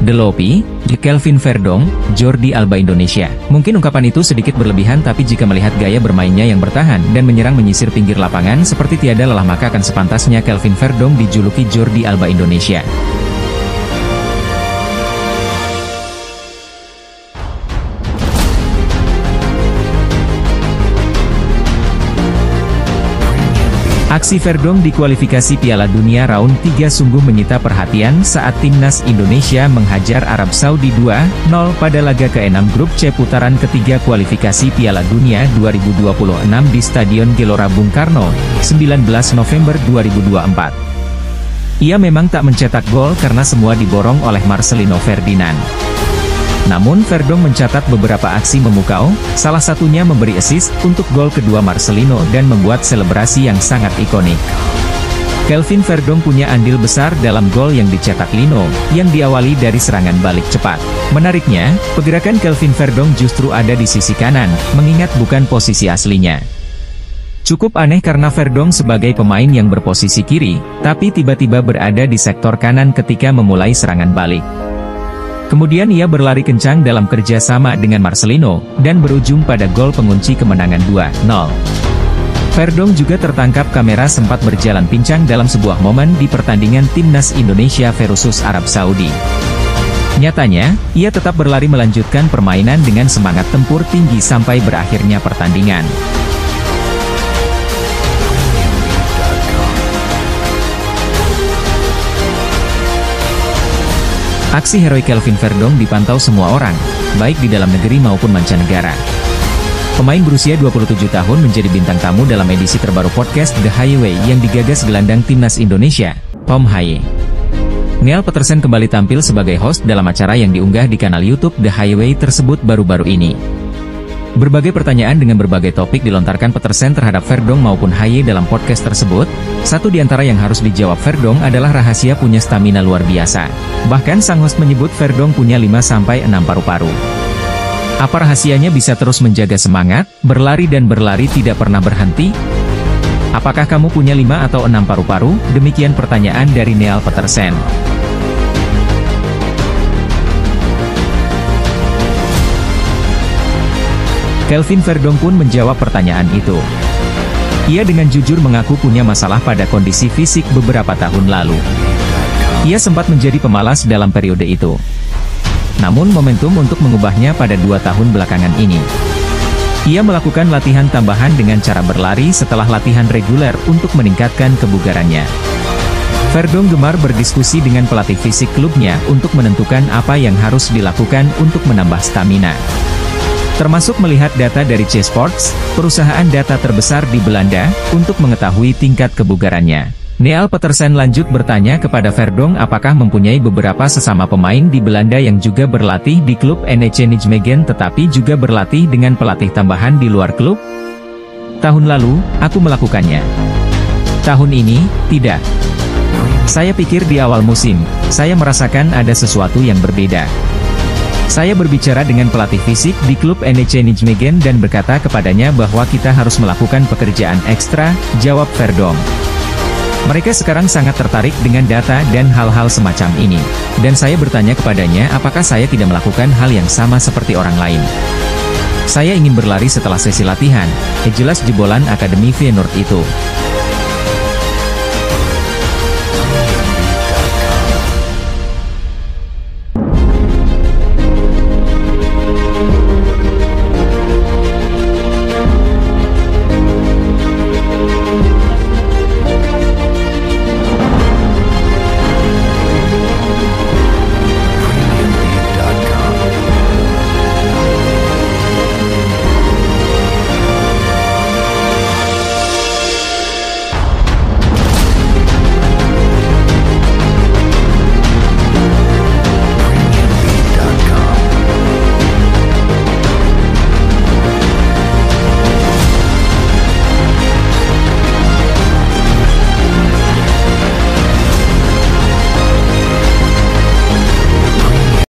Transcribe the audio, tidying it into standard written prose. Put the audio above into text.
Delopi, Kelvin Verdong, Jordi Alba Indonesia. Mungkin ungkapan itu sedikit berlebihan, tapi jika melihat gaya bermainnya yang bertahan dan menyerang menyisir pinggir lapangan seperti tiada lelah, maka akan sepantasnya Kelvin Verdong dijuluki Jordi Alba Indonesia. Aksi Verdong di kualifikasi Piala Dunia Round 3 sungguh menyita perhatian saat timnas Indonesia menghajar Arab Saudi 2-0 pada laga ke-6 grup C putaran ketiga kualifikasi Piala Dunia 2026 di Stadion Gelora Bung Karno, 19 November 2024. Ia memang tak mencetak gol karena semua diborong oleh Marcelino Ferdinand. Namun Verdong mencatat beberapa aksi memukau, salah satunya memberi assist untuk gol kedua Marcelino dan membuat selebrasi yang sangat ikonik. Kelvin Verdong punya andil besar dalam gol yang dicetak Lino, yang diawali dari serangan balik cepat. Menariknya, pergerakan Kelvin Verdong justru ada di sisi kanan, mengingat bukan posisi aslinya. Cukup aneh karena Verdong sebagai pemain yang berposisi kiri, tapi tiba-tiba berada di sektor kanan ketika memulai serangan balik. Kemudian ia berlari kencang dalam kerjasama dengan Marcelino, dan berujung pada gol pengunci kemenangan 2-0. Verdong juga tertangkap kamera sempat berjalan pincang dalam sebuah momen di pertandingan timnas Indonesia versus Arab Saudi. Nyatanya, ia tetap berlari melanjutkan permainan dengan semangat tempur tinggi sampai berakhirnya pertandingan. Aksi heroik Kelvin Verdong dipantau semua orang, baik di dalam negeri maupun mancanegara. Pemain berusia 27 tahun menjadi bintang tamu dalam edisi terbaru podcast The Highway yang digagas gelandang timnas Indonesia, Tom Haye. Neal Petersen kembali tampil sebagai host dalam acara yang diunggah di kanal YouTube The Highway tersebut baru-baru ini. Berbagai pertanyaan dengan berbagai topik dilontarkan Petersen terhadap Verdong maupun Haye dalam podcast tersebut. Satu di antara yang harus dijawab Verdong adalah rahasia punya stamina luar biasa. Bahkan sang host menyebut Verdong punya 5-6 paru-paru. Apa rahasianya bisa terus menjaga semangat, berlari dan berlari tidak pernah berhenti? Apakah kamu punya 5 atau 6 paru-paru? Demikian pertanyaan dari Neal Petersen. Kelvin Verdong pun menjawab pertanyaan itu. Ia dengan jujur mengaku punya masalah pada kondisi fisik beberapa tahun lalu. Ia sempat menjadi pemalas dalam periode itu. Namun momentum untuk mengubahnya pada 2 tahun belakangan ini. Ia melakukan latihan tambahan dengan cara berlari setelah latihan reguler untuk meningkatkan kebugarannya. Verdong gemar berdiskusi dengan pelatih fisik klubnya untuk menentukan apa yang harus dilakukan untuk menambah stamina. Termasuk melihat data dari C-Sports, perusahaan data terbesar di Belanda, untuk mengetahui tingkat kebugarannya. Neal Petersen lanjut bertanya kepada Verdong apakah mempunyai beberapa sesama pemain di Belanda yang juga berlatih di klub NEC Nijmegen tetapi juga berlatih dengan pelatih tambahan di luar klub? Tahun lalu, aku melakukannya. Tahun ini, tidak. Saya pikir di awal musim, saya merasakan ada sesuatu yang berbeda. Saya berbicara dengan pelatih fisik di klub NEC Nijmegen dan berkata kepadanya bahwa kita harus melakukan pekerjaan ekstra, jawab Verdong. Mereka sekarang sangat tertarik dengan data dan hal-hal semacam ini. Dan saya bertanya kepadanya apakah saya tidak melakukan hal yang sama seperti orang lain. Saya ingin berlari setelah sesi latihan, jelas jebolan Akademi Feyenoord itu.